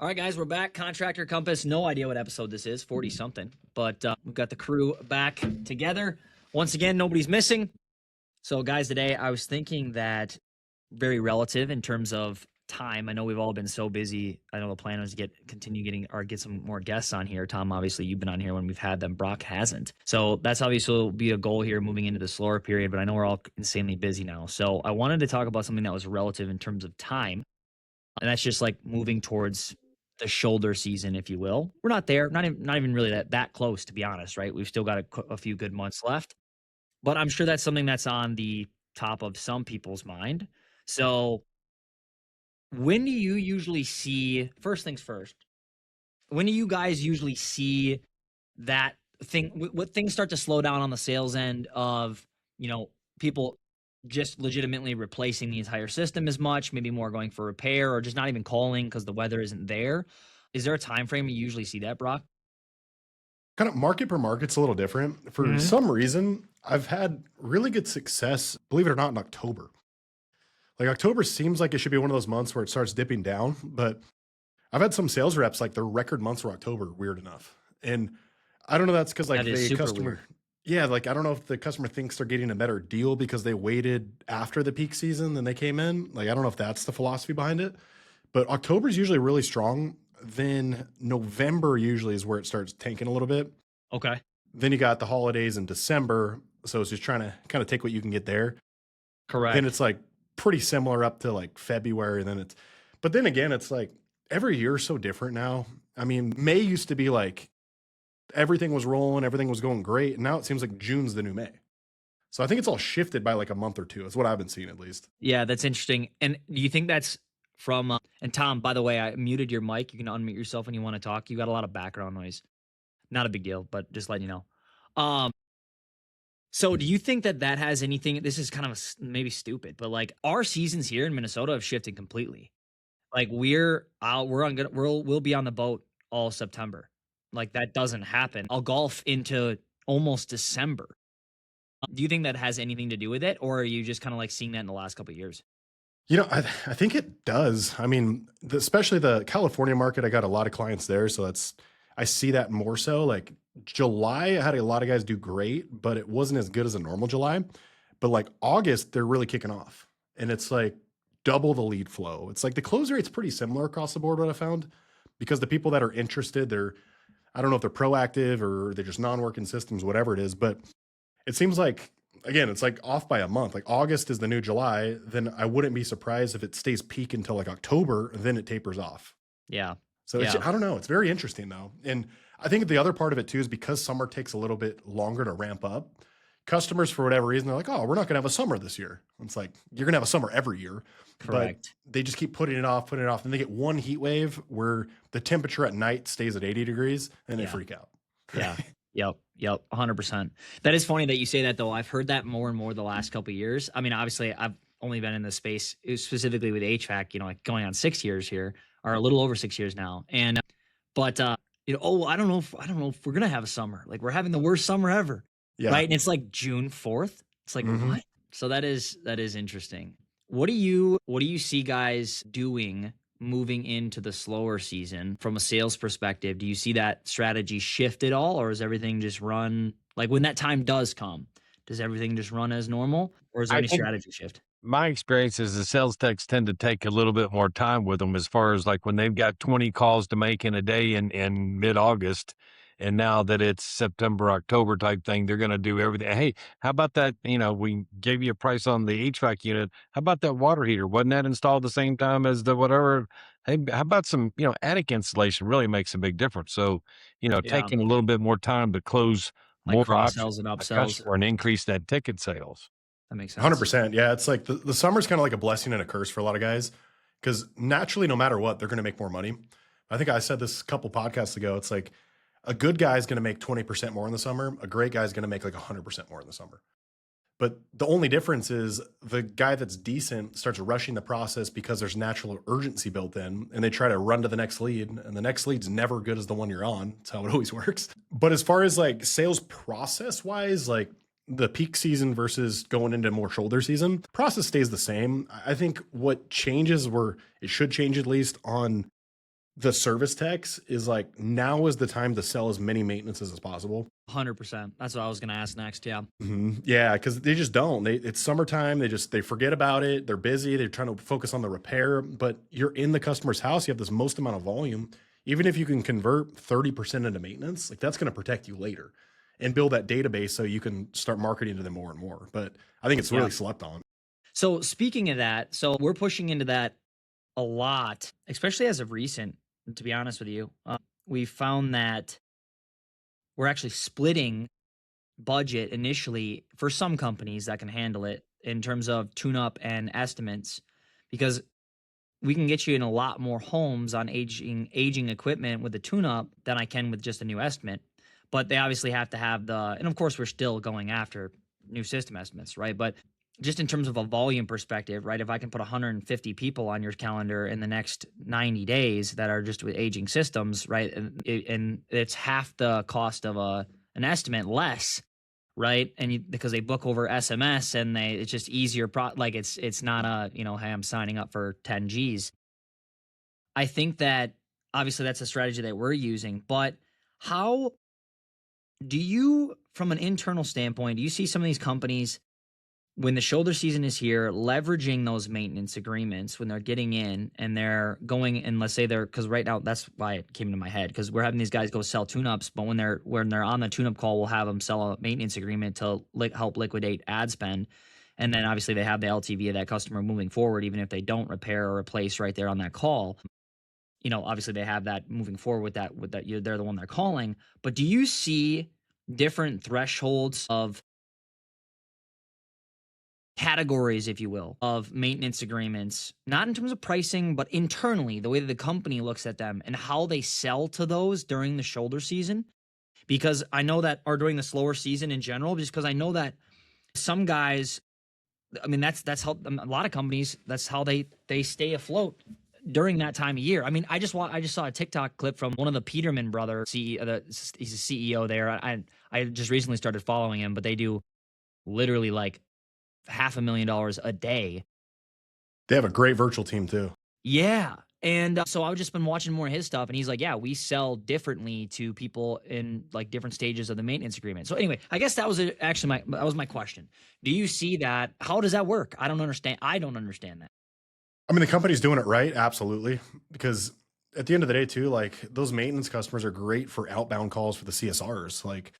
All right, guys, we're back. Contractor Compass. No idea what episode this is, 40 something, but we've got the crew back together. Once again, nobody's missing. So, guys, today I was thinking that very relative in terms of time. I know we've all been so busy. I know the plan was to get some more guests on here. Tom, obviously, you've been on here when we've had them. Broc hasn't. So that's obviously will be a goal here moving into the slower period, but I know we're all insanely busy now. So I wanted to talk about something that was relative in terms of time. And that's just like moving towards the shoulder season, if you will. We're not there, not even really that close, to be honest, right? We've still got a few good months left, but I'm sure that's something that's on the top of some people's mind. So when do you usually see, first things first, when do you guys usually see that thing, what things start to slow down on the sales end of, people just legitimately replacing the entire system as much, maybe more going for repair or just not even calling because the weather isn't there? Is there a time frame you usually see that, Broc? Kind of market per market's a little different. For some reason, I've had really good success, believe it or not, in October. Like October seems like it should be one of those months where it starts dipping down, but I've had some sales reps, like their record months were October, weird enough. And I don't know, that's because like That is the super customer, weird. yeah, like I don't know if the customer thinks they're getting a better deal because they waited after the peak season than they came in. Like I don't know if that's the philosophy behind it, but October is usually really strong. Then November usually is where it starts tanking a little bit. Okay. Then you got the holidays in December. So it's just trying to kind of take what you can get there. Correct. Then it's like pretty similar up to like February. But then again, it's like every year is so different now. I mean, May used to be like everything was rolling, everything was going great. And now it seems like June's the new May. So I think it's all shifted by like a month or two. That's what I've been seeing at least. Yeah, that's interesting. And do you think that's from, and Tom, by the way, I muted your mic. You can unmute yourself when you want to talk. You got a lot of background noise. Not a big deal, but just letting you know. So do you think that has anything, this is kind of maybe stupid, but like our seasons here in Minnesota have shifted completely. Like we'll be on the boat all September. Like that doesn't happen. I'll golf into almost December. Do you think that has anything to do with it? Or are you just kind of like seeing that in the last couple of years? I think it does. I mean, especially the California market, I got a lot of clients there. So I see that more so. Like July, I had a lot of guys do great, but it wasn't as good as a normal July. But like August, they're really kicking off. And it's like double the lead flow. It's like the close rate's pretty similar across the board, what I found, because the people that are interested, I don't know if they're proactive or they're just non-working systems, whatever it is. But it seems like, again, it's like off by a month. Like August is the new July. Then I wouldn't be surprised if it stays peak until like October, then it tapers off. Yeah. So I don't know. It's very interesting though. And I think the other part of it too is because summer takes a little bit longer to ramp up. Customers, for whatever reason, they're like, oh, we're not going to have a summer this year. It's like, you're going to have a summer every year. Correct. But they just keep putting it off. And they get one heat wave where the temperature at night stays at 80 degrees and they freak out. Yeah. Yep. 100%. That is funny that you say that though. I've heard that more and more the last couple of years. I mean, obviously I've only been in this space specifically with HVAC, like going on 6 years here, or a little over 6 years now. And, but, I don't know if we're going to have a summer. Like we're having the worst summer ever. Yeah. Right. And it's like June 4th. It's like, what? So that is interesting. What do you see guys doing moving into the slower season from a sales perspective? Do you see that strategy shift at all, or is everything just run like when that time does come? Does everything just run as normal, or is there any strategy shift? My experience is the sales techs tend to take a little bit more time with them as far as like when they've got 20 calls to make in a day in mid-August. And now that it's September, October type thing, they're going to do everything. Hey, how about that? We gave you a price on the HVAC unit. How about that water heater? Wasn't that installed the same time as the whatever? Hey, how about some, attic installation really makes a big difference. So, taking a little bit more time to close Like more cross-sells and options upsells. and increase that ticket sales. That makes sense. 100%. Yeah. It's like the summer's kind of like a blessing and a curse for a lot of guys because naturally, no matter what, they're going to make more money. I think I said this a couple podcasts ago. It's like a good guy is going to make 20% more in the summer. A great guy is going to make like 100% more in the summer. But the only difference is the guy that's decent starts rushing the process because there's natural urgency built in and they try to run to the next lead and the next lead's never good as the one you're on. That's how it always works. But as far as like sales process wise, like the peak season versus going into more shoulder season, process stays the same. I think what changes it should change at least on the service techs is like, now is the time to sell as many maintenances as possible. 100%. That's what I was going to ask next. Yeah. Yeah, because they just don't. It's summertime. They forget about it. They're busy. They're trying to focus on the repair. But you're in the customer's house. You have this most amount of volume. Even if you can convert 30% into maintenance, like that's going to protect you later, and build that database so you can start marketing to them more and more. But I think it's really slept on. So speaking of that, so we're pushing into that a lot, especially as of recent, to be honest with you. We found that we're actually splitting budget initially for some companies that can handle it in terms of tune-up and estimates, because we can get you in a lot more homes on aging equipment with a tune-up than I can with just a new estimate. But they obviously have to have and of course we're still going after new system estimates, right? But just in terms of a volume perspective, right? If I can put 150 people on your calendar in the next 90 days that are just with aging systems, right? And it's half the cost of an estimate less, right? And because they book over SMS and it's just easier. Like it's not hey, I'm signing up for 10 G's. I think that obviously that's a strategy that we're using, but how do you, from an internal standpoint, do you see some of these companies when the shoulder season is here, leveraging those maintenance agreements when they're getting in and they're going, and let's say because right now that's why it came to my head, because we're having these guys go sell tune-ups, but when they're on the tune-up call, we'll have them sell a maintenance agreement to help liquidate ad spend. And then obviously they have the LTV of that customer moving forward, even if they don't repair or replace right there on that call. Obviously they have that moving forward with that, they're the one they're calling. But do you see different thresholds of categories, if you will, of maintenance agreements, not in terms of pricing, but internally, the way that the company looks at them and how they sell to those during the shoulder season? Because I know that, or during the slower season in general, just because I know that some guys, I mean, that's how a lot of companies, that's how they stay afloat during that time of year. I mean, I just saw a TikTok clip from one of the Peterman brothers, CEO, he's a CEO there. I just recently started following him, but they do literally like $500,000 a day. They have a great virtual team too. Yeah. And so I've just been watching more of his stuff, and he's like, yeah, we sell differently to people in like different stages of the maintenance agreement. So anyway, I guess that was actually my question. Do you see that? How does that work? I don't understand that. I mean, the company's doing it right. Absolutely. Because at the end of the day too, like those maintenance customers are great for outbound calls for the CSRs. Like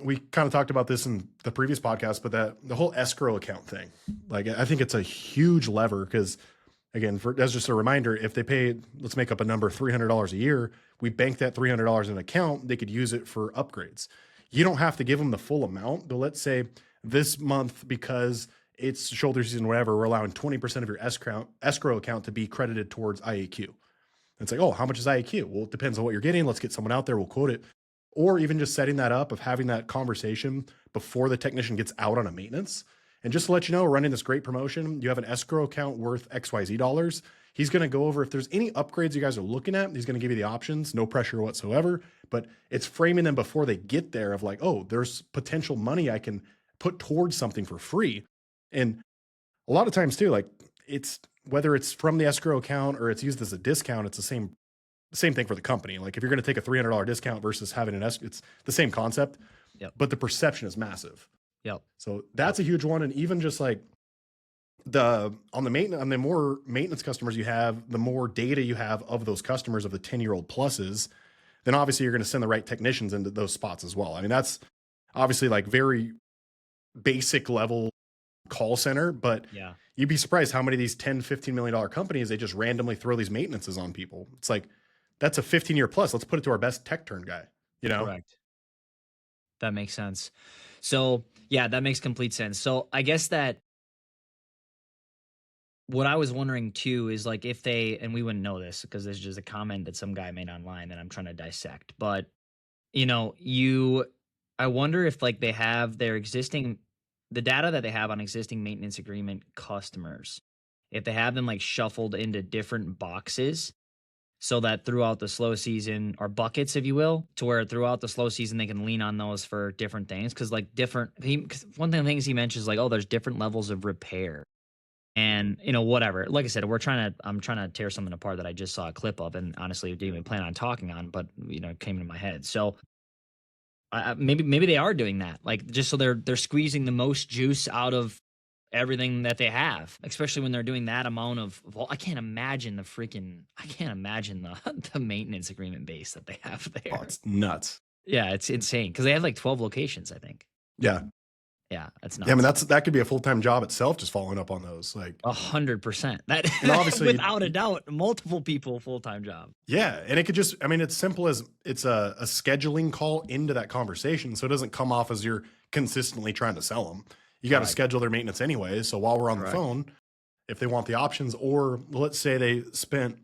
we kind of talked about this in the previous podcast, but the whole escrow account thing, like I think it's a huge lever because, again, as just a reminder, if they paid, let's make up a number, $300 a year, we bank that $300 in an account, they could use it for upgrades. You don't have to give them the full amount, but let's say this month, because it's shoulder season, whatever, we're allowing 20% of your escrow account to be credited towards IAQ. It's like, oh, how much is IAQ? Well, it depends on what you're getting. Let's get someone out there, we'll quote it. Or even just setting that up of having that conversation before the technician gets out on a maintenance. And just to let you know, we're running this great promotion. You have an escrow account worth XYZ dollars. He's going to go over if there's any upgrades you guys are looking at. He's going to give you the options, no pressure whatsoever. But it's framing them before they get there of like, oh, there's potential money I can put towards something for free. And a lot of times too, like it's whether it's from the escrow account or it's used as a discount, it's the same thing for the company. Like if you're going to take a $300 discount versus having it's the same concept, but the perception is massive. Yep. So that's a huge one. And even just like on the more maintenance customers you have, the more data you have of those customers of the 10-year-old pluses, then obviously you're going to send the right technicians into those spots as well. I mean, that's obviously like very basic level call center, but you'd be surprised how many of these $10, $15 million companies, they just randomly throw these maintenances on people. It's like, that's a 15-year plus. Let's put it to our best tech turn guy, Correct. That makes sense. So yeah, that makes complete sense. So I guess that what I was wondering too is like if and we wouldn't know this because this is just a comment that some guy made online that I'm trying to dissect, but I wonder if like they have the data that they have on existing maintenance agreement customers, if they have them like shuffled into different boxes so that throughout the slow season, or buckets, if you will, to where throughout the slow season, they can lean on those for different things. Cause like one of the things he mentions is like, oh, there's different levels of repair. And whatever. Like I said, I'm trying to tear something apart that I just saw a clip of, and honestly didn't even plan on talking on, but it came into my head. So maybe they are doing that, like just so they're squeezing the most juice out of everything that they have, especially when they're doing that amount of. I can't imagine the maintenance agreement base that they have there. Oh, it's nuts. Yeah, it's insane because they have like 12 locations, I think. Yeah. Yeah, that's nuts. Yeah, I mean that could be a full-time job itself, just following up on those. Like 100%. That and obviously without a doubt, multiple people full-time job. Yeah, and it could just, I mean, it's simple as it's a scheduling call into that conversation, so it doesn't come off as you're consistently trying to sell them. You got to schedule their maintenance anyway. So while we're on the phone, if they want the options, or let's say they spent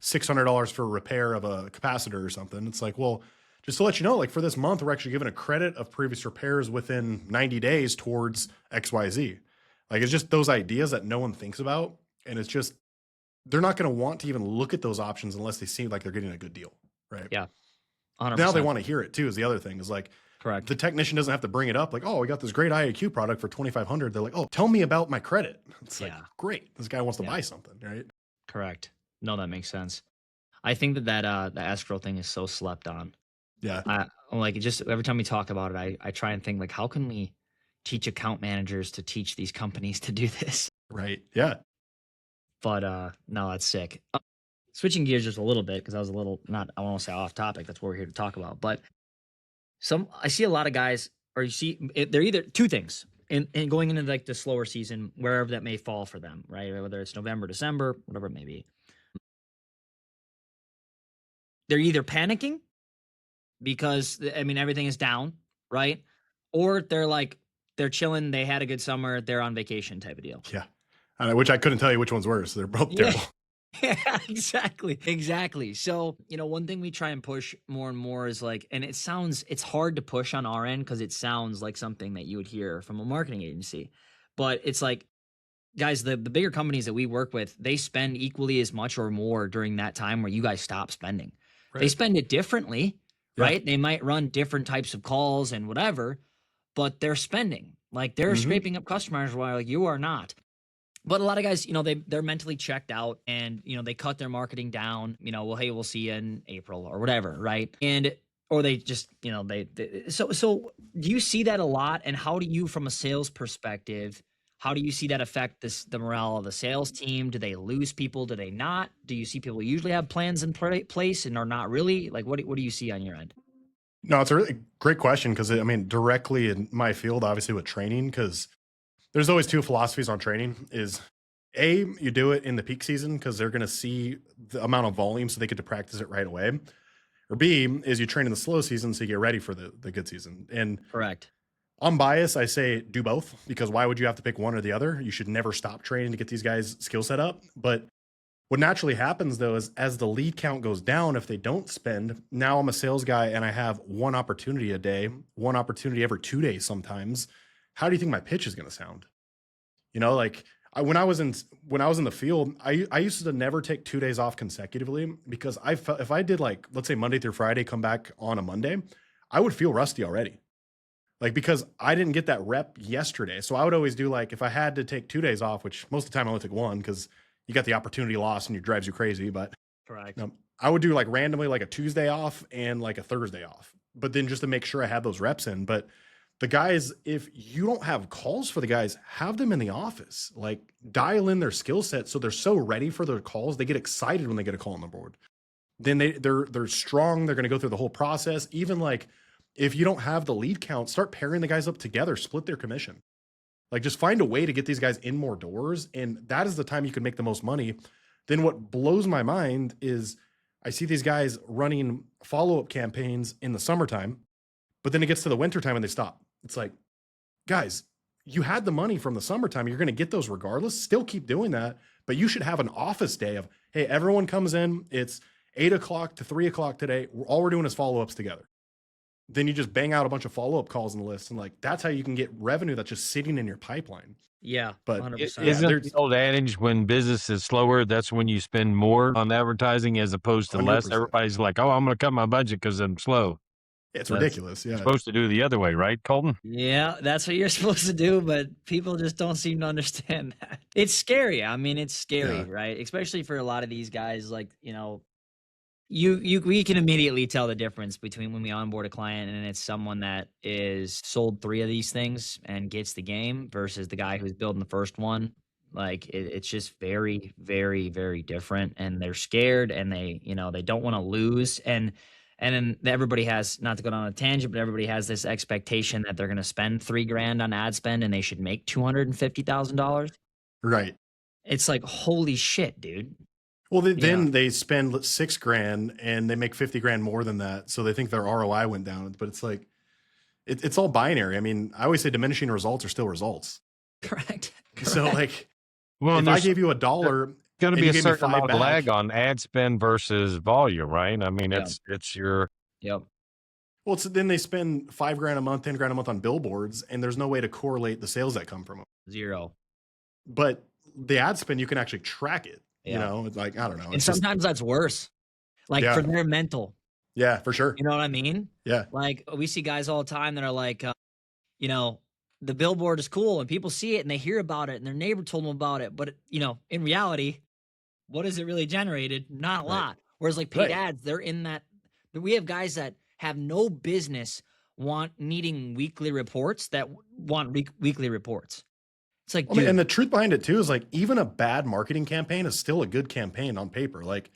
$600 for a repair of a capacitor or something, it's like, well, just to let you know, like for this month, we're actually giving a credit of previous repairs within 90 days towards XYZ. Like it's just those ideas that no one thinks about. And it's just, they're not going to want to even look at those options unless they seem like they're getting a good deal. Right. Yeah. 100%. Now they want to hear it too, is the other thing is like, correct. The technician doesn't have to bring it up. Like, oh, we got this great IAQ product for $2,500. They're like, oh, tell me about my credit. It's like, great. This guy wants to buy something. Right. Correct. No, that makes sense. I think that the escrow thing is so slept on. Yeah. Like just every time we talk about it, I try and think like, how can we teach account managers to teach these companies to do this? Right. Yeah. But no, that's sick. Switching gears just a little bit because I was a little I won't say off topic. That's what we're here to talk about. But I see a lot of guys, or you see, they're either two things, and going into like the slower season, wherever that may fall for them, right? Whether it's November, December, whatever it may be. They're either panicking because everything is down, right? Or they're chilling, they had a good summer, they're on vacation type of deal. Yeah. Which I couldn't tell you which one's worse. They're both terrible. Yeah, exactly. So, one thing we try and push more and more is like, and it's hard to push on our end because it sounds like something that you would hear from a marketing agency, but it's like, guys, the bigger companies that we work with, they spend equally as much or more during that time where you guys stop spending. Right. They spend it differently, right? They might run different types of calls and whatever, but they're spending. Like they're scraping up customers while you are not. But a lot of guys, they're mentally checked out and, they cut their marketing down, well, hey, we'll see you in April or whatever, right? Or they just, so do you see that a lot? And how do you, from a sales perspective, how do you see that affect the morale of the sales team? Do they lose people? Do they not? Do you see people usually have plans in place and are not really? Like, what do you see on your end? No, it's a really great question because, directly in my field, obviously with training, because there's always two philosophies on training is A, you do it in the peak season because they're going to see the amount of volume so they get to practice it right away. Or B is you train in the slow season so you get ready for the good season. And correct. I'm biased. I say do both because why would you have to pick one or the other? You should never stop training to get these guys' skill set up. But what naturally happens though is as the lead count goes down, if they don't spend, now I'm a sales guy and I have one opportunity a day, one opportunity every 2 days sometimes. How do you think my pitch is going to sound? When I was in the field, I used to never take 2 days off consecutively because I felt if I did like, let's say Monday through Friday, come back on a Monday, I would feel rusty already. Like, because I didn't get that rep yesterday. So I would always do like, if I had to take 2 days off, which most of the time I only took one because you got the opportunity loss and it drives you crazy. But correct. I would do like randomly like a Tuesday off and like a Thursday off, but then just to make sure I had those reps in. But the guys, if you don't have calls for the guys, have them in the office, like dial in their skill set. So they're so ready for their calls. They get excited when they get a call on the board. Then they're strong. They're going to go through the whole process. Even like if you don't have the lead count, start pairing the guys up together, split their commission. Like just find a way to get these guys in more doors. And that is the time you can make the most money. Then what blows my mind is I see these guys running follow-up campaigns in the summertime, but then it gets to the wintertime and they stop. It's like, guys, you had the money from the summertime. You're going to get those regardless. Still keep doing that. But you should have an office day of, hey, everyone comes in. It's 8 o'clock to 3 o'clock today. All we're doing is follow-ups together. Then you just bang out a bunch of follow-up calls on the list. And like, that's how you can get revenue that's just sitting in your pipeline. Yeah. But 100%. Isn't the old adage when business is slower, that's when you spend more on advertising as opposed to less? 100%. Everybody's like, oh, I'm going to cut my budget because I'm slow. It's That's ridiculous. Yeah. supposed to do the other way, right, Colton? Yeah, that's what you're supposed to do, but people just don't seem to understand that. It's scary. I mean, it's scary, Yeah. right? Especially for a lot of these guys, like, we can immediately tell the difference between when we onboard a client and it's someone that is sold 3 of these things and gets the game versus the guy who's building the first one. Like it's just very, very, very different, and they're scared, and they don't want to lose, and then everybody has, not to go on a tangent, but everybody has this expectation that they're going to spend $3,000 on ad spend and they should make $250,000. Right. It's like, holy shit, dude. Well, then they spend $6,000 and they make 50 grand more than that. So they think their ROI went down, but it's like, it's all binary. I mean, I always say diminishing results are still results. Correct. So like, Well, if I gave you $1, going to and be you a gave me certain 5 amount of back, lag on ad spend versus volume, right? I mean, Yeah. it's your Yep. well, then they spend $5,000 a month, $10,000 a month on billboards, and there's no way to correlate the sales that come from them. 0. But the ad spend, you can actually track it. You Yeah. know, it's like, I don't know. And It's just, sometimes that's worse. Like Yeah. for their mental. yeah, for sure. You know what I mean? Yeah. Like we see guys all the time that are like, the billboard is cool and people see it and they hear about it and their neighbor told them about it. But, in reality, what has it really generated? Not a Right. lot. Whereas like paid Right. ads, they're in that. We have guys that have no business needing weekly reports that want weekly reports. It's like, I mean, dude, and the truth behind it too is like, even a bad marketing campaign is still a good campaign on paper. Like,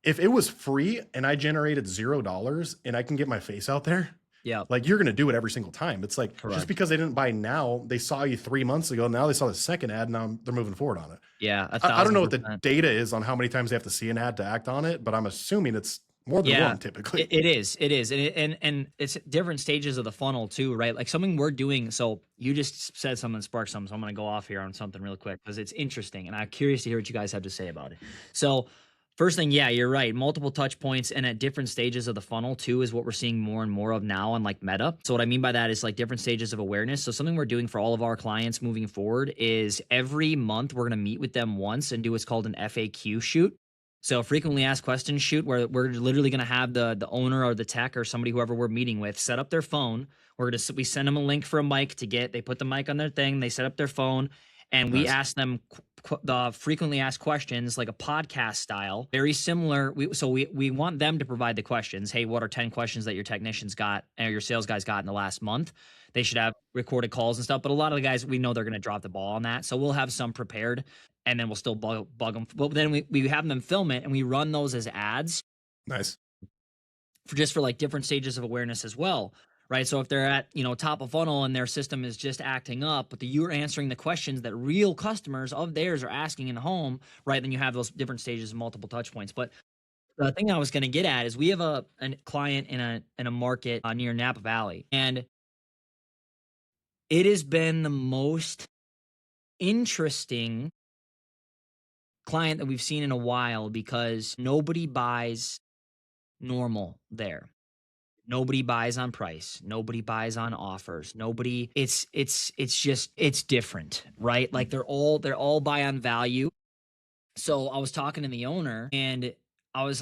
if it was free and I generated $0 and I can get my face out there, yeah, like, you're going to do it every single time. It's like, Correct. just because they didn't buy now, they saw you 3 months ago. Now they saw the second ad. Now they're moving forward on it. yeah. I don't know what the 1,000%. data is on how many times they have to see an ad to act on it, but I'm assuming it's more than Yeah, one typically. It is, and it's different stages of the funnel too, right? Like something we're doing. So you just said something, sparked something. So I'm going to go off here on something real quick because it's interesting, and I'm curious to hear what you guys have to say about it. So first thing, yeah, you're right. Multiple touch points and at different stages of the funnel too is what we're seeing more and more of now on like Meta. So what I mean by that is like different stages of awareness. So something we're doing for all of our clients moving forward is every month we're going to meet with them once and do what's called an FAQ shoot. So frequently asked questions shoot, where we're literally going to have the owner or the tech or somebody, whoever we're meeting with, set up their phone. We send them a link for a mic they put the mic on their thing, they set up their phone, and we Nice. ask them the frequently asked questions like a podcast style, very similar. We want them to provide the questions. Hey, what are 10 questions that your technicians got or your sales guys got in the last month? They should have recorded calls and stuff. But a lot of the guys, we know they're going to drop the ball on that. So we'll have some prepared and then we'll still bug them. But then we have them film it and we run those as ads Nice. for like different stages of awareness as well. Right. So if they're at, top of funnel and their system is just acting up, but you're answering the questions that real customers of theirs are asking in the home, right? Then you have those different stages of multiple touch points. But the thing I was going to get at is we have a client in a market near Napa Valley, and it has been the most interesting client that we've seen in a while because nobody buys normal there. Nobody buys on price. Nobody buys on offers. Nobody. It's different, right? Like they're all buy on value. So I was talking to the owner, and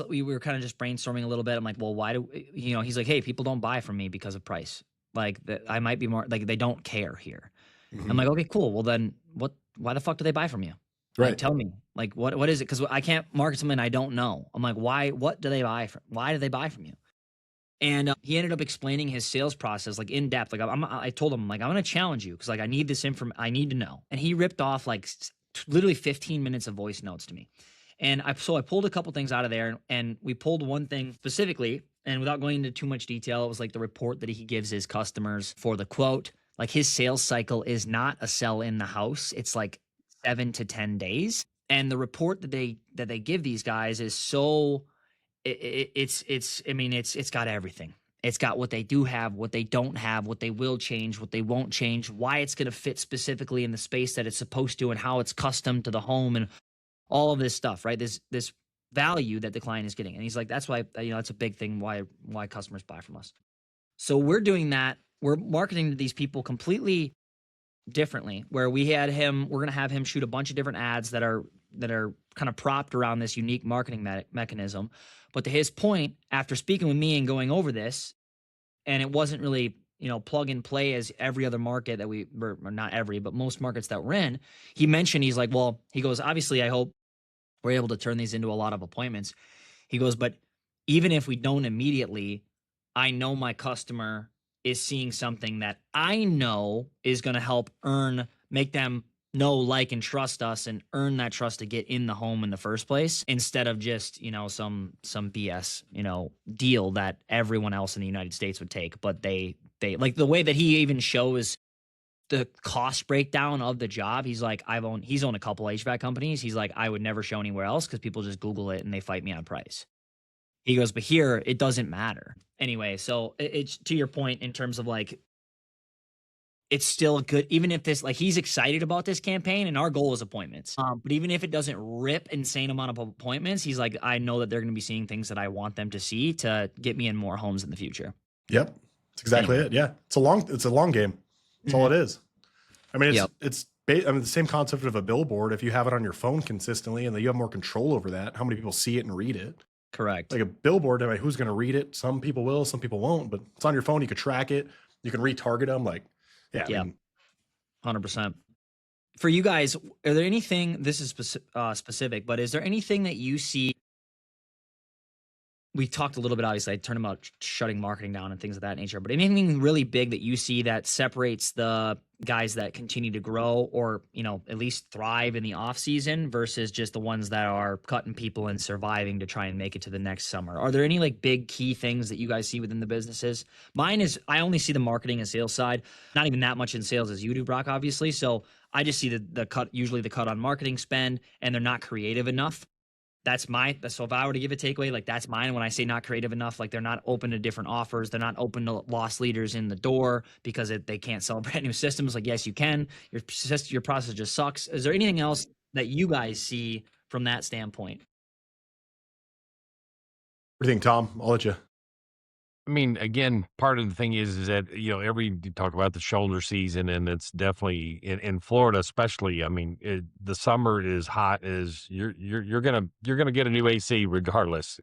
we were kind of just brainstorming a little bit. I'm like, well, why do he's like, hey, people don't buy from me because of price. Like I might be more like they don't care here. Mhm. I'm like, okay, cool. Well, then why the fuck do they buy from you? Like, Right. tell me, like, what is it? Because I can't market something I don't know. I'm like, why? What do they buy from? Why do they buy from you? And he ended up explaining his sales process like in depth. Like I told him, like, I'm going to challenge you because like I need this I need to know. And he ripped off like literally 15 minutes of voice notes to me. And I pulled a couple things out of there, and we pulled one thing specifically. And without going into too much detail, it was like the report that he gives his customers for the quote. Like his sales cycle is not a sell in the house. It's like 7 to 10 days. And the report that they give these guys is so it's got everything. It's got what they do have, what they don't have, what they will change, what they won't change, why it's going to fit specifically in the space that it's supposed to, and how it's custom to the home, and all of this stuff, right? This value that the client is getting. And he's like, that's why, that's a big thing why customers buy from us. So we're doing that. We're marketing to these people completely differently, where we're going to have him shoot a bunch of different ads that are kind of propped around this unique marketing mechanism. But to his point, after speaking with me and going over this, and it wasn't really, plug and play as every other market that we were, or not every, but most markets that we're in. He mentioned, he's like, well, he goes, obviously, I hope we're able to turn these into a lot of appointments. He goes, but even if we don't immediately, I know my customer is seeing something that I know is going to help make them know, like, and trust us and earn that trust to get in the home in the first place, instead of just, some BS, deal that everyone else in the United States would take. But they like the way that he even shows the cost breakdown of the job. He's like, he's owned a couple HVAC companies. He's like, I would never show anywhere else because people just Google it and they fight me on price. He goes, but here it doesn't matter. Anyway, so it's to your point in terms of like, it's still good, even if this, like, he's excited about this campaign and our goal is appointments. But even if it doesn't rip insane amount of appointments, he's like, I know that they're going to be seeing things that I want them to see to get me in more homes in the future. Yep. That's exactly it. Yeah. It's a long game. That's all it is. I mean, it's the same concept of a billboard. If you have it on your phone consistently and then you have more control over that, how many people see it and read it? Correct. Like a billboard, I mean, who's going to read it? Some people will, some people won't, but it's on your phone. You could track it. You can retarget them. Like, yeah. Yeah. 100%. For you guys, are there anything, this is specific, but is there anything that you see? We talked a little bit, obviously, I turned about shutting marketing down and things of that nature, but anything really big that you see that separates the guys that continue to grow or, at least thrive in the off season versus just the ones that are cutting people and surviving to try and make it to the next summer? Are there any like big key things that you guys see within the businesses? Mine is, I only see the marketing and sales side, not even that much in sales as you do, Broc, obviously. So I just see the cut, usually the cut on marketing spend, and they're not creative enough. So if I were to give a takeaway, like, that's mine. When I say not creative enough, like, they're not open to different offers. They're not open to loss leaders in the door because they can't sell brand new systems. Like, yes, you can. Your process just sucks. Is there anything else that you guys see from that standpoint? What do you think, Tom? I'll let you. I mean, again, part of the thing is that, you talk about the shoulder season, and it's definitely in Florida, especially. I mean, the summer is hot as you're going to get a new AC regardless.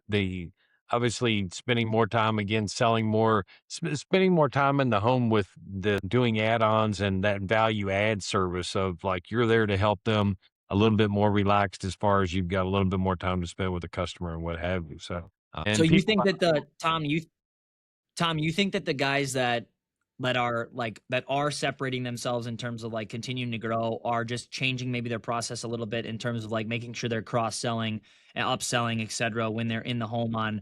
Obviously spending more time, again, selling more, spending more time in the home with doing add-ons and that value add service of, like, you're there to help them a little bit more relaxed as far as you've got a little bit more time to spend with the customer and what have you. So, So you think that Tom, you think that the guys that are separating themselves in terms of like continuing to grow are just changing maybe their process a little bit in terms of like making sure they're cross-selling and upselling, et cetera, when they're in the home on,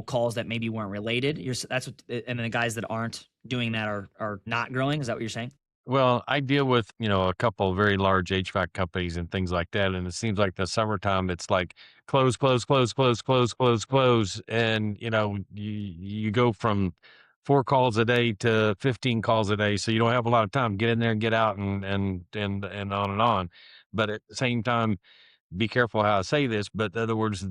calls that maybe weren't related? And the guys that aren't doing that are not growing. Is that what you're saying? Well, I deal with, a couple of very large HVAC companies and things like that. And it seems like the summertime, it's like close, close, close, close, close, close, close. And, you go from 4 calls a day to 15 calls a day. So you don't have a lot of time to get in there and get out and on and on. But at the same time, be careful how I say this, but in other words,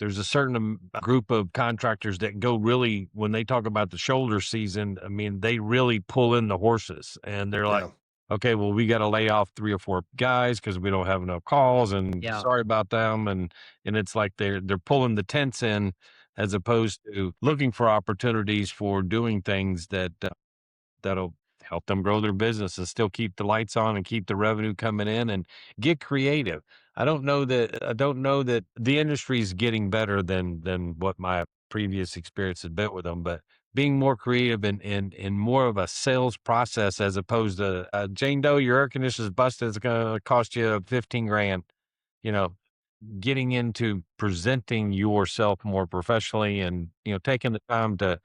there's a certain group of contractors that go really, when they talk about the shoulder season, I mean, they really pull in the horses, and they're like, okay, well, we got to lay off 3 or 4 guys because we don't have enough calls, and sorry about them. And it's like they're pulling the tents in as opposed to looking for opportunities for doing things that'll help them grow their business and still keep the lights on and keep the revenue coming in and get creative. I don't know that the industry is getting better than what my previous experience has been with them, but being more creative in more of a sales process as opposed to Jane Doe, your air conditioner's busted, it's going to cost you 15 grand, getting into presenting yourself more professionally and, taking the time to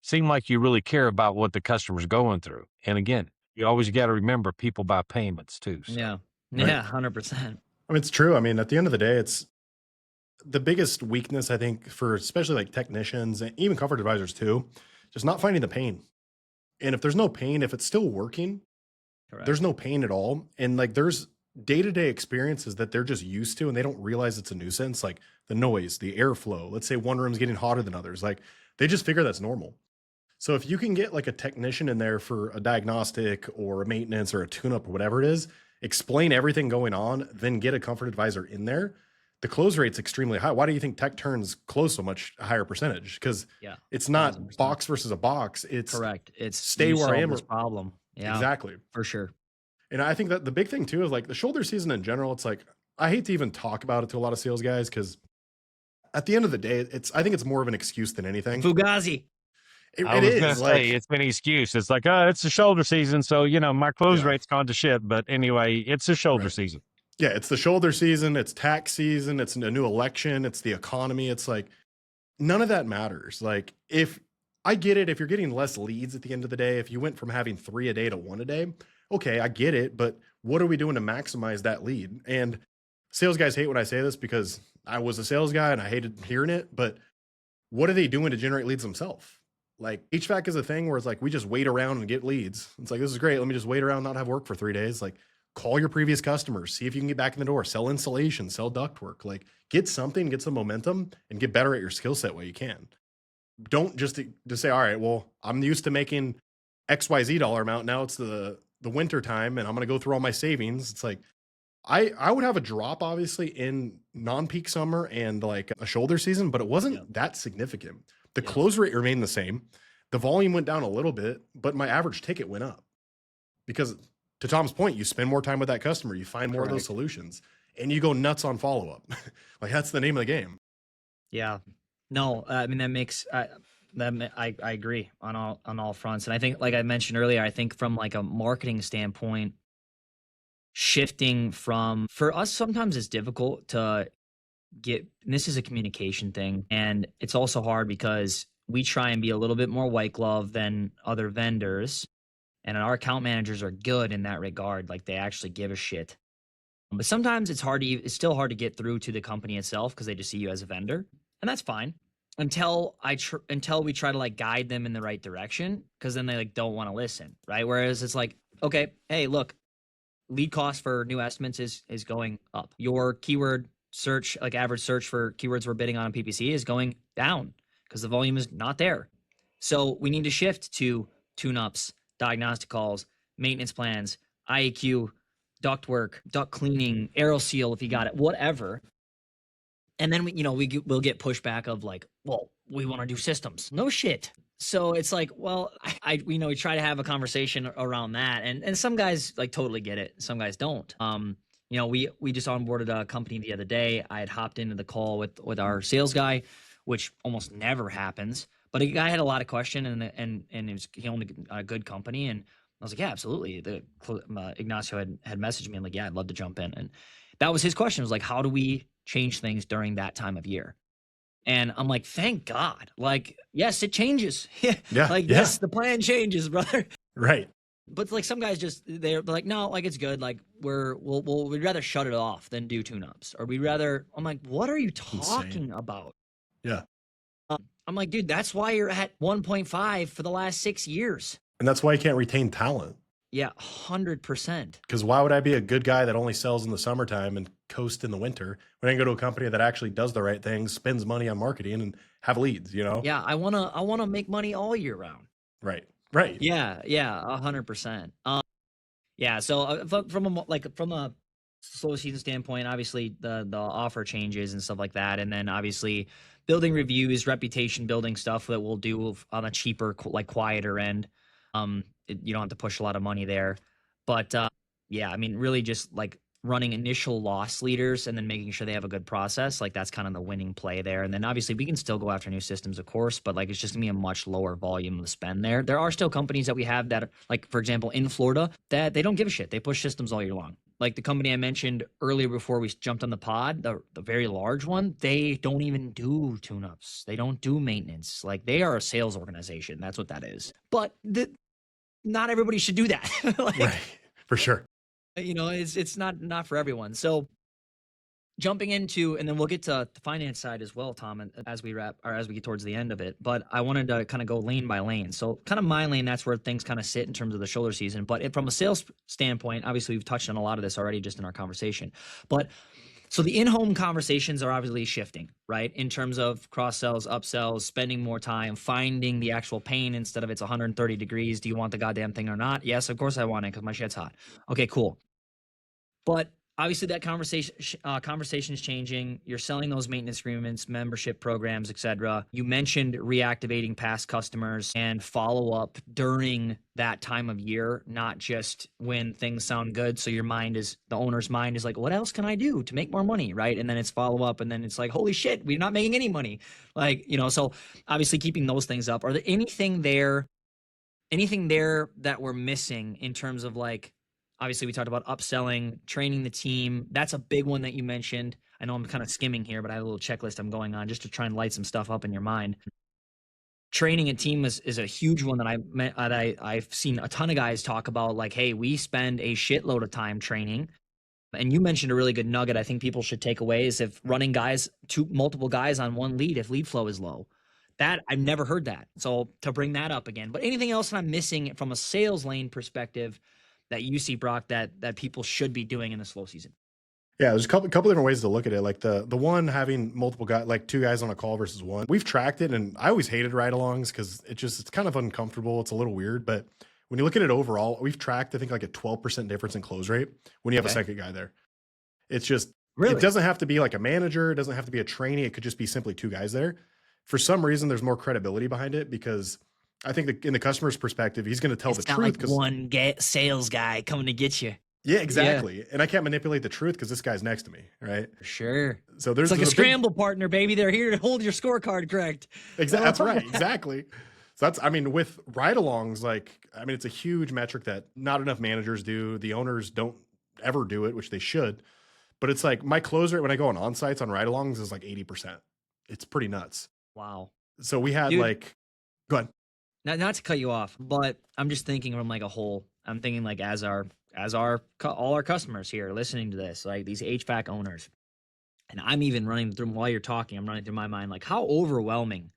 seem like you really care about what the customer's going through. And again, you always got to remember people buy payments too. So. Yeah. Right. Yeah. 100%. I mean, it's true. I mean, at the end of the day, it's the biggest weakness, I think, for especially like technicians and even comfort advisors too, just not finding the pain. And if there's no pain, if it's still working, there's no pain at all. And like, there's day-to-day experiences that they're just used to and they don't realize it's a nuisance, like the noise, the airflow. Let's say one room's getting hotter than others. Like, they just figure that's normal. So if you can get like a technician in there for a diagnostic or a maintenance or a tune-up or whatever it is, explain everything going on, then get a comfort advisor in there, the close rate's extremely high. Why do you think tech turns close so much higher percentage? Because Yeah. it's not 1000%. box versus a box. It's Correct. It's stay you where I solve am. this problem. Yeah, Exactly. for sure. And I think that the big thing too is like the shoulder season in general. It's like, I hate to even talk about it to a lot of sales guys because at the end of the day, I think it's more of an excuse than anything. Fugazi. I It was gonna is say like, it's been an excuse. It's like, it's the shoulder season, so my close Yeah. rate's gone to shit. But anyway, it's a shoulder Right. season. yeah, it's the shoulder season, it's tax season, it's a new election, it's the economy. It's like, none of that matters. Like, if I get it, if you're getting less leads at the end of the day, if you went from having 3 a day to 1 a day, okay, I get it. But what are we doing to maximize that lead? And sales guys hate when I say this because I was a sales guy and I hated hearing it. But what are they doing to generate leads themselves? Like, HVAC is a thing where it's like, we just wait around and get leads. It's like, this is great. Let me just wait around, not have work for 3 days. Like, call your previous customers, see if you can get back in the door, sell insulation, sell ductwork, like get something, get some momentum and get better at your skill set while you can. Don't just to say, all right, well, I'm used to making XYZ dollar amount. Now it's the winter time and I'm going to go through all my savings. It's like, I would have a drop obviously in non-peak summer and like a shoulder season, but it wasn't that significant. The close rate remained the same. The volume went down a little bit, but my average ticket went up because, to Tom's point, you spend more time with that customer, you find more of those solutions, and you go nuts on follow-up. Like, that's the name of the game. Yeah. No, I mean, that makes I agree on all fronts. And I think, like I mentioned earlier, I think from like a marketing standpoint, shifting from, for us, sometimes it's difficult to get, and this is a communication thing. And it's also hard because we try and be a little bit more white glove than other vendors. And our account managers are good in that regard. Like, they actually give a shit. But sometimes it's still hard to get through to the company itself because they just see you as a vendor. And that's fine until we try to like guide them in the right direction, because then they like don't want to listen, right? Whereas it's like, okay, hey, look, lead cost for new estimates is going up. Your keyword search, like average search for keywords we're bidding on PPC, is going down because the volume is not there. So we need to shift to tune-ups, diagnostic calls, maintenance plans, IAQ, duct work, duct cleaning, aero seal if you got it, whatever. And then we'll get pushback of like, well, we want to do systems. No shit. So it's like, well, we try to have a conversation around that, and some guys like totally get it, some guys don't. We just onboarded a company the other day. I had hopped into the call with our sales guy, which almost never happens. But a guy had a lot of question, and he owned a good company, and I was like, yeah, absolutely. Ignacio had messaged me and like, yeah, I'd love to jump in, and that was his question. It was like, how do we change things during that time of year? And I'm like, thank God. Like, yes, it changes. Yes, the plan changes, brother. Right. But like some guys they're like, no, like it's good. Like we'd rather shut it off than do tune-ups, or I'm like, what are you talking about? Yeah. I'm like, dude, that's why you're at 1.5 for the last 6 years. And that's why you can't retain talent. Yeah, 100%. Because why would I be a good guy that only sells in the summertime and coast in the winter when I can go to a company that actually does the right things, spends money on marketing, and have leads, Yeah, I wanna make money all year round. Right. Yeah, 100%. Yeah, so from a slow season standpoint, obviously the offer changes and stuff like that, and then obviously building reviews, reputation building stuff that we'll do on a cheaper, like quieter end. You don't have to push a lot of money there, but yeah, I mean, really just like running initial loss leaders and then making sure they have a good process. Like, that's kind of the winning play there. And then obviously we can still go after new systems, of course, but like, it's just gonna be a much lower volume of spend there. There are still companies that we have that are, like, for example, in Florida, that they don't give a shit. They push systems all year long. Like the company I mentioned earlier before we jumped on the pod, the very large one, they don't even do tune-ups. They don't do maintenance. Like, they are a sales organization. That's what that is. But not everybody should do that. Right. For sure. It's not for everyone. So jumping into, and then we'll get to the finance side as well, Tom, and as we get towards the end of it. But I wanted to kind of go lane by lane. So kind of my lane, that's where things kind of sit in terms of the shoulder season. But from a sales standpoint, obviously we've touched on a lot of this already just in our conversation. But so the in-home conversations are obviously shifting, right? In terms of cross-sells, upsells, spending more time, finding the actual pain instead of it's 130 degrees. Do you want the goddamn thing or not? Yes, of course I want it because my shit's hot. Okay, cool. But obviously that conversation is changing. You're selling those maintenance agreements, membership programs, etc. You mentioned reactivating past customers and follow up during that time of year, not just when things sound good. So the owner's mind is like, what else can I do to make more money? Right. And then it's follow up. And then it's like, holy shit, we're not making any money. Like, so obviously keeping those things up. Are there anything there that we're missing in terms of like, obviously we talked about upselling, training the team. That's a big one that you mentioned. I know I'm kind of skimming here, but I have a little checklist I'm going on just to try and light some stuff up in your mind. Training a team is a huge one that I've seen a ton of guys talk about, like, hey, we spend a shitload of time training. And you mentioned a really good nugget I think people should take away is if running multiple guys on one lead, if lead flow is low. That I've never heard that. So to bring that up again. But anything else that I'm missing from a sales lane perspective that you see, Broc, that people should be doing in the slow season? Yeah, there's a couple different ways to look at it. Like the one having multiple guys, like 2 guys on a call versus one. We've tracked it, and I always hated ride-alongs because it's kind of uncomfortable. It's a little weird, but when you look at it overall, we've tracked I think like a 12% difference in close rate when you have a second guy there. It's just It doesn't have to be like a manager. It doesn't have to be a trainee. It could just be simply 2 guys there. For some reason, there's more credibility behind it because I think that in the customer's perspective, he's going to tell the truth. Like one sales guy coming to get you. Yeah, exactly. Yeah. And I can't manipulate the truth because this guy's next to me, right? Sure. So there's like a scramble partner, baby. They're here to hold your scorecard correct. Exactly. That's right. Exactly. So with ride-alongs, it's a huge metric that not enough managers do. The owners don't ever do it, which they should. But it's like my close rate when I go on sites on ride-alongs is like 80%. It's pretty nuts. Wow. So we had go ahead. Not to cut you off, but I'm just thinking from like a whole. I'm thinking like as all our customers here listening to this, like these HVAC owners, and I'm even running through while you're talking. I'm running through my mind like how overwhelming,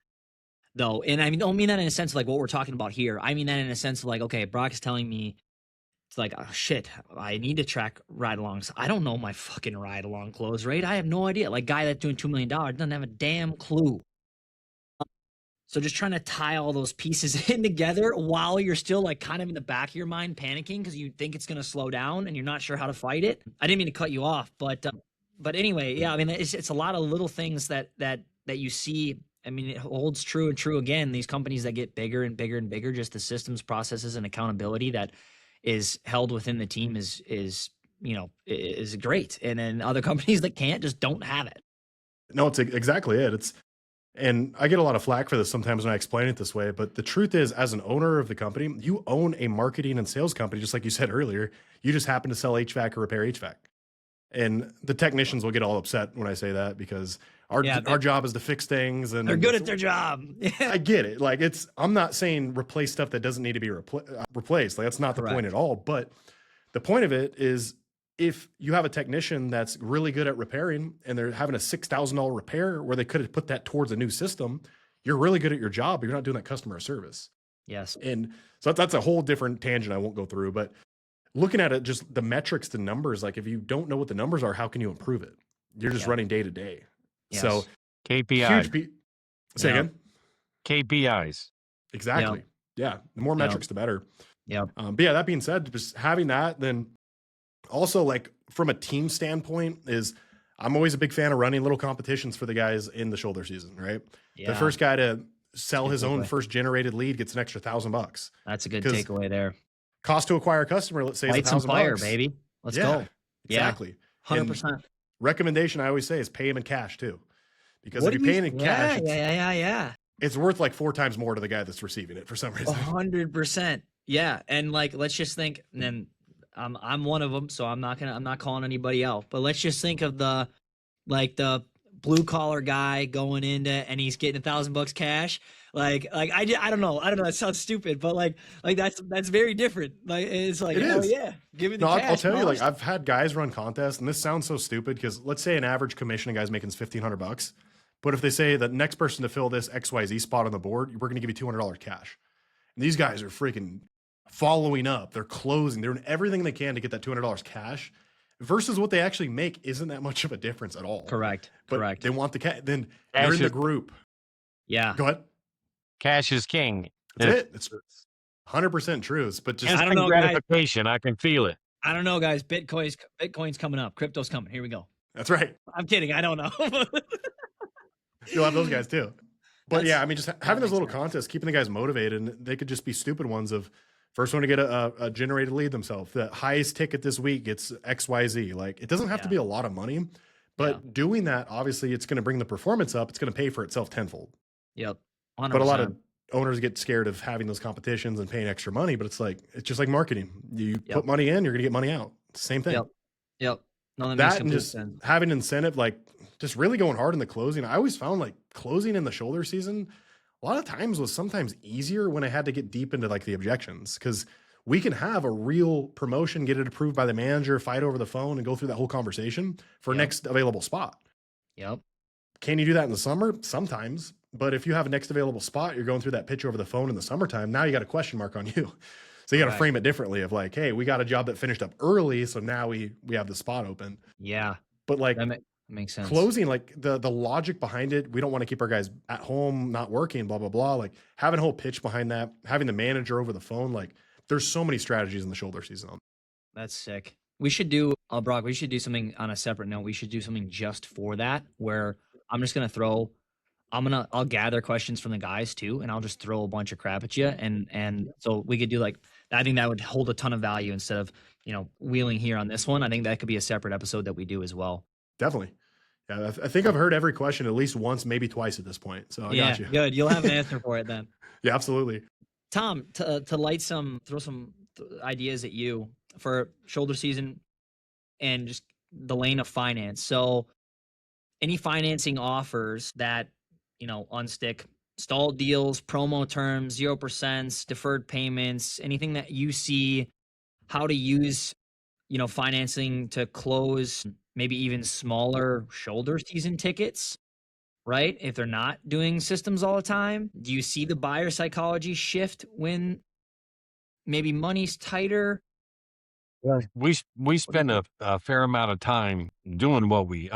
though. And I don't mean that in a sense of like what we're talking about here. I mean that in a sense of like, okay, Broc is telling me it's like, oh shit, I need to track ride-alongs. I don't know my fucking ride-along close rate. I have no idea. Like guy that's doing $2 million doesn't have a damn clue. So just trying to tie all those pieces in together while you're still like kind of in the back of your mind panicking because you think it's going to slow down and you're not sure how to fight it. I didn't mean to cut you off, but anyway, yeah, I mean, it's a lot of little things that you see. I mean, it holds true and true again. These companies that get bigger and bigger and bigger, just the systems, processes, and accountability that is held within the team is great. And then other companies that can't just don't have it. No, it's exactly it. And I get a lot of flack for this sometimes when I explain it this way, but the truth is, as an owner of the company, you own a marketing and sales company, just like you said earlier. You just happen to sell HVAC or repair HVAC. And the technicians will get all upset when I say that because our job is to fix things. And they're good at their job. I get it. Like I'm not saying replace stuff that doesn't need to be replaced. Like that's not the point at all. But the point of it is, if you have a technician that's really good at repairing and they're having a $6,000 repair where they could have put that towards a new system, you're really good at your job, but you're not doing that customer service. Yes. And so that's a whole different tangent I won't go through, but looking at it, just the metrics, the numbers, like if you don't know what the numbers are, how can you improve it? You're just running day to day. Yes. So KPI. Say again? KPIs. Exactly. Yeah. The more metrics, the better. Yeah. But yeah, that being said, just having that, then also, like from a team standpoint, is I'm always a big fan of running little competitions for the guys in the shoulder season, right? Yeah. The first guy to sell his own first generated lead gets an extra $1,000. That's a good takeaway there. Cost to acquire a customer, let's say, is $1,000. Fire, baby. Let's go. Exactly. 100%. Recommendation I always say is pay him in cash too, because if you're paying in cash, it's worth like 4 times more to the guy that's receiving it for some reason. 100%. Yeah, and like let's just think, and then I'm one of them, so I'm not calling anybody out. But let's just think of the blue collar guy going into and he's getting $1,000 cash. I don't know. That sounds stupid, but like that's very different. Like it's like, oh yeah, give me the cash. I'll tell you, like I've had guys run contests, and this sounds so stupid because let's say an average commission a guy's making is $1,500, but if they say the next person to fill this XYZ spot on the board, we're going to give you $200 cash. And these guys are freaking following up, they're closing, they're doing everything they can to get that $200 cash versus what they actually make isn't that much of a difference at all. Correct. They want the cash. Then they're in the group. Yeah. Go ahead. Cash is king. That's it. It's 100% true. But just gratification. I can feel it. I don't know, guys. Bitcoin's coming up. Crypto's coming. Here we go. That's right. I'm kidding. I don't know. You'll have those guys too. But yeah, I mean, just having those makes little sense. contests, keeping the guys motivated, and they could just be stupid ones of first one to get a generated lead themselves. The highest ticket this week gets XYZ. Like, it doesn't have to Yeah. be a lot of money, but doing that, obviously, it's going to bring the performance up. It's going to pay for itself tenfold. Yep. But a lot of 100%. owners get scared of having those competitions and paying extra money. But it's just like marketing. You Yep. put money in, you're going to get money out. It's the same thing. Yep. No, that makes That and complete just sense. having incentive, like just really going hard in the closing. I always found like closing in the shoulder season, a lot of times was sometimes easier when I had to get deep into like the objections, because we can have a real promotion, get it approved by the manager, fight over the phone, and go through that whole conversation for Yep. next available spot. Yep. Can you do that in the summer? Sometimes. But if you have a next available spot, you're going through that pitch over the phone in the summertime. Now you got a question mark on you. So you got to Right. frame it differently of like, hey, we got a job that finished up early, so now we have the spot open. Yeah. But like That makes sense. closing, like the logic behind it, we don't want to keep our guys at home not working, blah blah blah. Like having a whole pitch behind that, having the manager over the phone, like there's so many strategies in the shoulder season. That's sick. We should do, Brock, we should do something on a separate note. We should do something just for that, where I'm just going to throw, I'll gather questions from the guys too, and I'll just throw a bunch of crap at you. And so we could do like, I think that would hold a ton of value instead of, wheeling here on this one. I think that could be a separate episode that we do as well. Definitely. Yeah, I think I've heard every question at least once, maybe twice at this point. So I got you. Good. You'll have an answer for it then. Yeah, absolutely. Tom, to throw some ideas at you for shoulder season and just the lane of finance. So any financing offers that, unstick, stalled deals, promo terms, 0%, deferred payments, anything that you see how to use, financing to close maybe even smaller shoulder season tickets, right? If they're not doing systems all the time, do you see the buyer psychology shift when maybe money's tighter? We spend a fair amount of time doing what we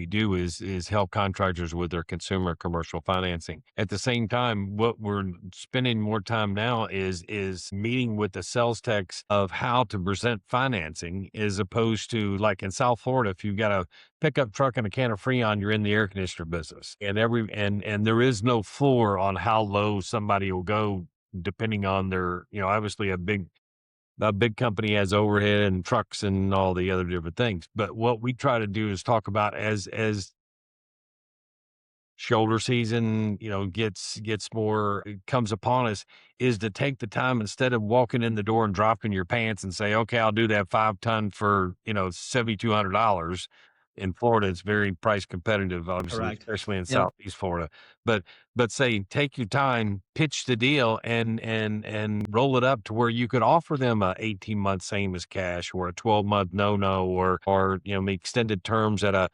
do is help contractors with their consumer commercial financing. At the same time, what we're spending more time now is meeting with the sales techs of how to present financing, as opposed to like in South Florida, if you've got a pickup truck and a can of Freon, you're in the air conditioner business, and there is no floor on how low somebody will go depending on their, obviously a big company has overhead and trucks and all the other different things. But what we try to do is talk about as shoulder season, gets more, it comes upon us, is to take the time, instead of walking in the door and dropping your pants and say, okay, I'll do that 5-ton for, $7,200. In Florida, it's very price competitive, obviously, Correct. especially in Yep. Southeast Florida. But say, take your time, pitch the deal, and roll it up to where you could offer them a 18-month same as cash, or a 12-month no, or extended terms at a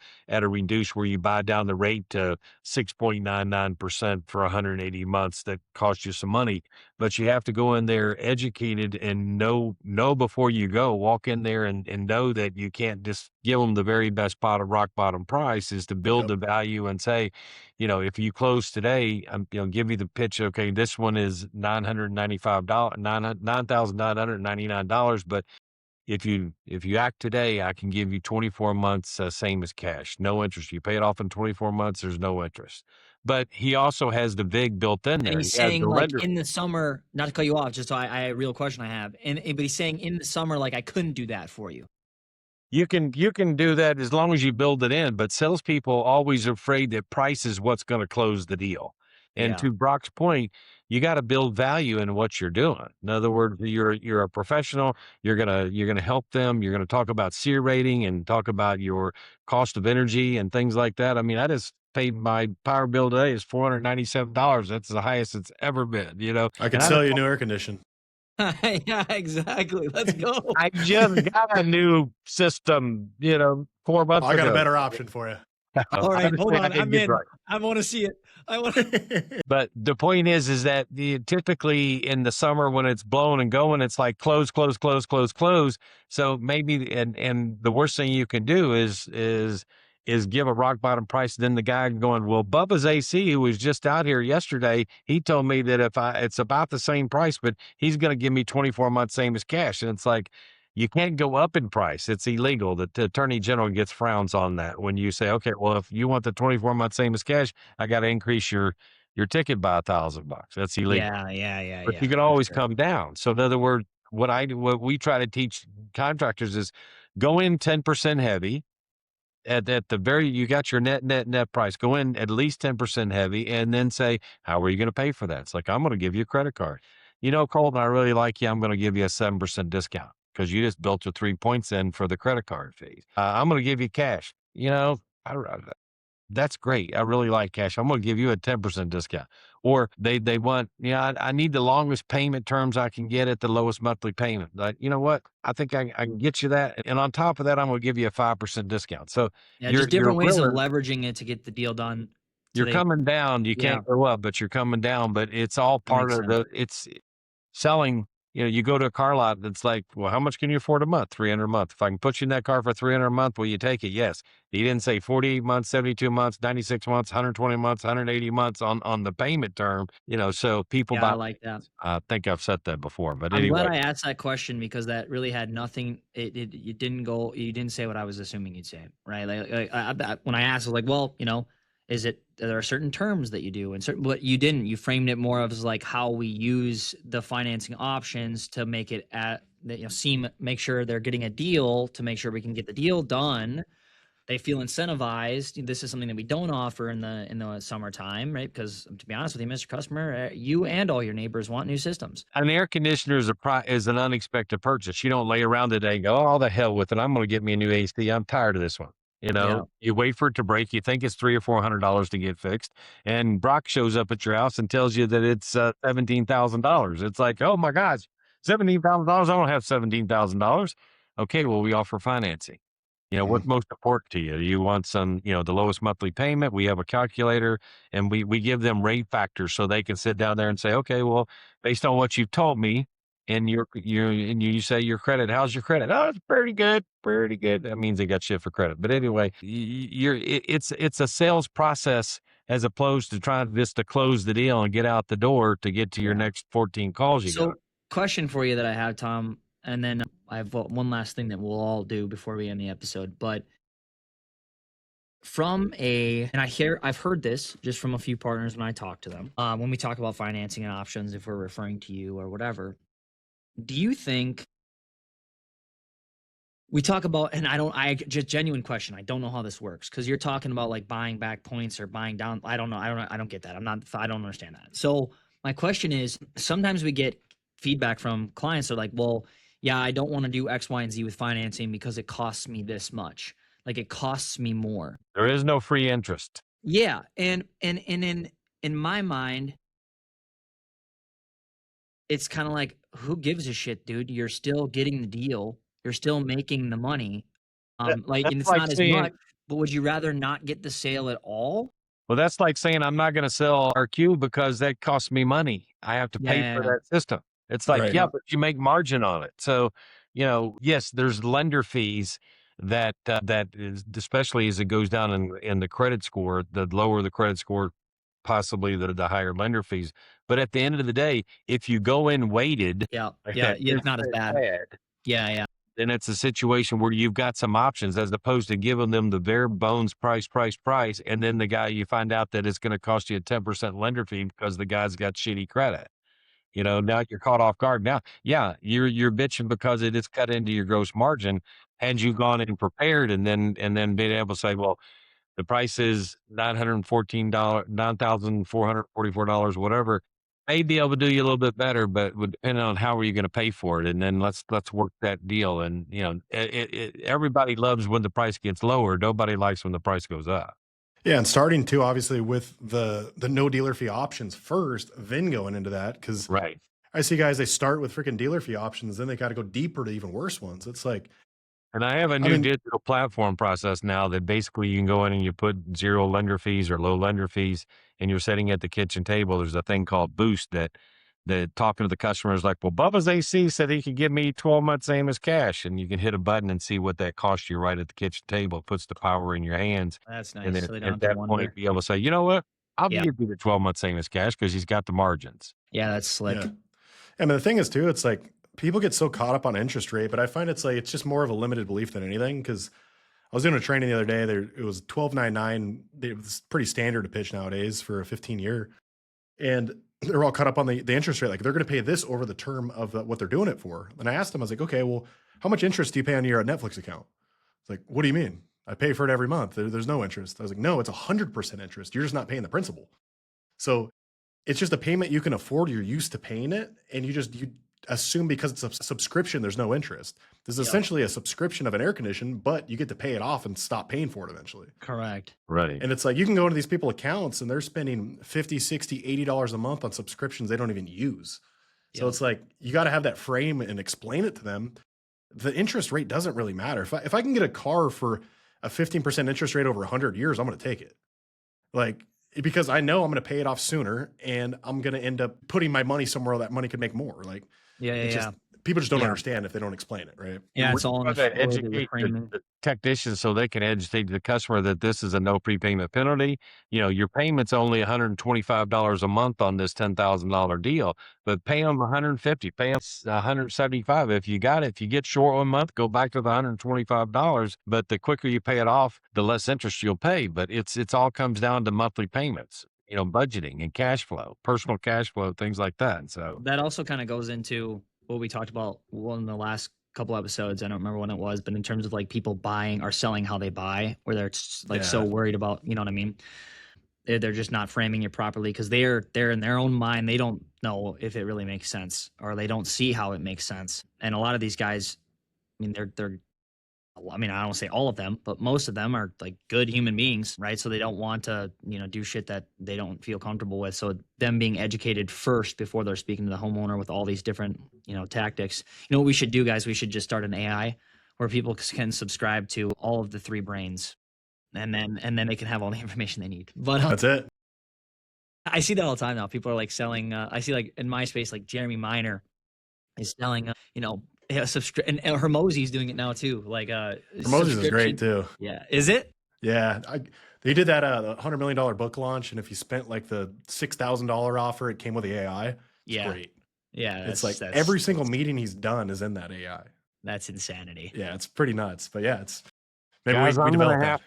reduce, where you buy down the rate to 6.99% for 180 months. That costs you some money, but you have to go in there educated and know before you go. Walk in there and know that you can't just give them the very best pot of rock bottom price, is to build the value and say, if you close today, give you the pitch. Okay, this one is $995, $9,999. But if you act today, I can give you 24 months, same as cash, no interest. You pay it off in 24 months. There's no interest. But he also has the VIG built in there. And he's saying, like, in the summer, not to cut you off, just so I a real question I have. But he's saying in the summer, like, I couldn't do that for you. You can do that as long as you build it in, but salespeople always are afraid that price is what's going to close the deal. And to Brock's point, you got to build value in what you're doing. In other words, you're a professional. You're gonna help them. You're gonna talk about SEER rating and talk about your cost of energy and things like that. I mean, I just paid my power bill today is $497. That's the highest it's ever been. I could sell you a new air condition. Yeah, exactly. Let's go. I just got a new system, 4 months ago. I got a better option for you. All right, hold on. I'm in. I want to see it. But the point is that typically in the summer, when it's blowing and going, it's like close. So maybe, and the worst thing you can do is give a rock bottom price. Then the guy going, well, Bubba's AC, who was just out here yesterday, he told me that it's about the same price, but he's going to give me 24 months, same as cash. And it's like, you can't go up in price. It's illegal. The attorney general gets frowns on that when you say, okay, well, if you want the 24-month same as cash, I got to increase your ticket by $1,000. That's illegal. But you can for always sure. come down. So in other words, what we try to teach contractors is go in 10% heavy. At the very, you got your net price. Go in at least 10% heavy, and then say, how are you going to pay for that? It's like, I'm going to give you a credit card. Colton, I really like you. I'm going to give you a 7% discount because you just built your 3 points in for the credit card fees. I'm going to give you cash. I, that's great. I really like cash. I'm going to give you a 10% discount. Or they want, I need the longest payment terms I can get at the lowest monthly payment. Like, you know what? I think I can get you that. And on top of that, I'm going to give you a 5% discount. So Yeah, you're just different ways of willing, leveraging it to get the deal done. you're coming down. You Yeah. can't go up, but you're coming down. But it's all That makes part of sense. it's selling. You go to a car lot that's like, well, how much can you afford a month? 300 a month. If I can put you in that car for 300 a month, will you take it? Yes. He didn't say 48 months, 72 months, 96 months, 120 months, 180 months on the payment term, so people Yeah, I buy. like that. I think I've said that before, but I'm glad anyway, I asked that question because that really had nothing. You didn't say what I was assuming you'd say, right? When I asked, I was like, well, are there certain terms that you do and certain, but you didn't. You framed it more of as like how we use the financing options to make it make sure they're getting a deal to make sure we can get the deal done. They feel incentivized. This is something that we don't offer in the summertime, right? Because to be honest with you, Mr. Customer, you and all your neighbors want new systems. an air conditioner is an unexpected purchase. You don't lay around today and go, oh, the hell with it. I'm going to get me a new AC. I'm tired of this one. Yeah. You wait for it to break. You think it's $300 or $400 to get fixed, and Broc shows up at your house and tells you that it's $17,000. It's like, oh my gosh, $17,000. I don't have $17,000. Okay, well, we offer financing. What's most important to you? You want some, the lowest monthly payment. We have a calculator, and we give them rate factors so they can sit down there and say, okay, well, based on what you've told me, and you say your credit, how's your credit? Oh, it's pretty good, pretty good. That means they got shit for credit. But anyway, it's a sales process as opposed to trying just to close the deal and get out the door to get to your next 14 calls you got. So, question for you that I have, Tom, and then I have one last thing that we'll all do before we end the episode. But I've heard this just from a few partners when I talk to them. When we talk about financing and options, if we're referring to you or whatever, do you think we talk about? And just genuine question. I don't know how this works because you're talking about like buying back points or buying down. I don't know. I don't get that. I don't understand that. So my question is, sometimes we get feedback from clients. They're like, well, yeah, I don't want to do X, Y, and Z with financing because it costs me this much. Like it costs me more. There is no free interest. Yeah. And in my mind, it's kind of like, who gives a shit, dude? You're still getting the deal. You're still making the money. And it's like not as much, but would you rather not get the sale at all? Well, that's like saying I'm not going to sell RQ because that costs me money. I have to pay for that system. It's like, Right. yeah, but you make margin on it. So, yes, there's lender fees that is, especially as it goes down in the credit score, the lower the credit score, possibly the higher lender fees. But at the end of the day, if you go in weighted, It's not as bad. Yeah. then it's a situation where you've got some options as opposed to giving them the bare bones price. And then you find out that it's going to cost you a 10% lender fee because the guy's got shitty credit. Now you're caught off guard. Now, yeah, you're bitching because it is cut into your gross margin, and you've gone in prepared and then being able to say, well, the price is $9,444, whatever. May be able to do you a little bit better, but would depend on how are you going to pay for it. And then let's work that deal. And everybody loves when the price gets lower. Nobody likes when the price goes up. Yeah, and starting too, obviously, with the no dealer fee options first, then going into that, because right. I see guys, they start with freaking dealer fee options, then they got to go deeper to even worse ones. It's like, and I have a new digital platform process now that basically you can go in and you put zero lender fees or low lender fees, and you're sitting at the kitchen table. There's a thing called Boost that talking to the customer is like, well, Bubba's AC said he could give me 12 months same as cash. And you can hit a button and see what that costs you right at the kitchen table. It puts the power in your hands. That's nice. And then So at that point, be able to say, you know what? I'll give you the 12 months same as cash because he's got the margins. Yeah, that's slick. Yeah. And the thing is too, it's like People get so caught up on interest rate, but I find it's just more of a limited belief than anything. Because I was doing a training the other day. It was 12.99. It was pretty standard to pitch nowadays for a 15-year, and they're all caught up on the interest rate. Like they're going to pay this over the term of what they're doing it for. And I asked them, I was like, okay, well, how much interest do you pay on your Netflix account? It's like, what do you mean? I pay for it every month. There's no interest. I was like, no, it's 100% interest. You're just not paying the principal. So it's just a payment you can afford. You're used to paying it, and you assume because it's a subscription, there's no interest. This is essentially a subscription of an air condition, but you get to pay it off and stop paying for it eventually. Correct. Right. And it's like you can go into these people accounts and they're spending $50, $60, $80 a month on subscriptions they don't even use. So it's like you got to have that frame and explain it to them. The interest rate doesn't really matter. If I can get a car for a 15% interest rate over 100 years, I'm going to take it. Like, because I know I'm going to pay it off sooner, and I'm going to end up putting my money somewhere that money could make more. Like, people just don't understand if they don't explain it, right? Yeah, it's all in the educate the technicians so they can educate the customer that this is a no prepayment penalty. Your payment's only $125 a month on this $10,000 deal, but pay them $150, pay them $175 if you got it. If you get short 1 month, go back to the $125. But the quicker you pay it off, the less interest you'll pay. But it's all comes down to monthly payments. Budgeting and cash flow, personal cash flow, things like that. So that also kind of goes into what we talked about in the last couple episodes. I don't remember when it was, but in terms of like people buying or selling how they buy, where they're like so worried about, you know what I mean? They're just not framing it properly because they're in their own mind. They don't know if it really makes sense, or they don't see how it makes sense. And a lot of these guys, I mean, I don't want to say all of them, but most of them are like good human beings, right? So they don't want to, do shit that they don't feel comfortable with. So them being educated first before they're speaking to the homeowner with all these different, tactics. You know what we should do, guys? We should just start an AI where people can subscribe to all of the three brains, and then they can have all the information they need. But that's it. I see that all the time now. People are like selling. I see like in my space, like Jeremy Miner is selling, and Hermosi's doing it now too. Like Hermosi's is great too. Yeah, is it? Yeah, they did that $100 million book launch, and if you spent like the $6,000 offer, it came with the AI. It's great. Yeah, it's like every single meeting he's done is in that AI. That's insanity. Yeah, it's pretty nuts. But yeah, it's maybe guys, we develop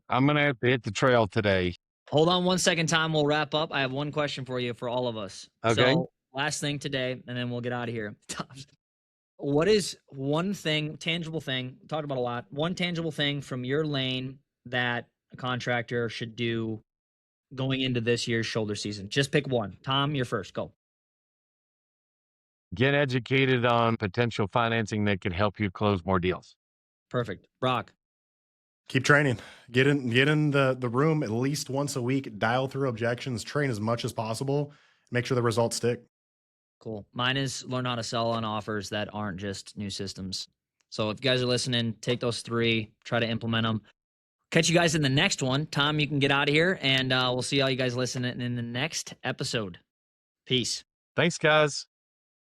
I'm gonna have to hit the trail today. Hold on 1 second, Tom. We'll wrap up. I have one question for you for all of us. Okay. So last thing today, and then we'll get out of here. What is one thing, tangible thing, talked about a lot, one tangible thing from your lane that a contractor should do going into this year's shoulder season? Just pick one. Tom, you're first. Go. Get educated on potential financing that can help you close more deals. Perfect. Broc. Keep training. Get in the room at least once a week, dial through objections, train as much as possible, make sure the results stick. Cool. Mine is learn how to sell on offers that aren't just new systems. So if you guys are listening, take those three, try to implement them. Catch you guys in the next one. Tom, you can get out of here, and we'll see all you guys listening in the next episode. Peace. Thanks, guys.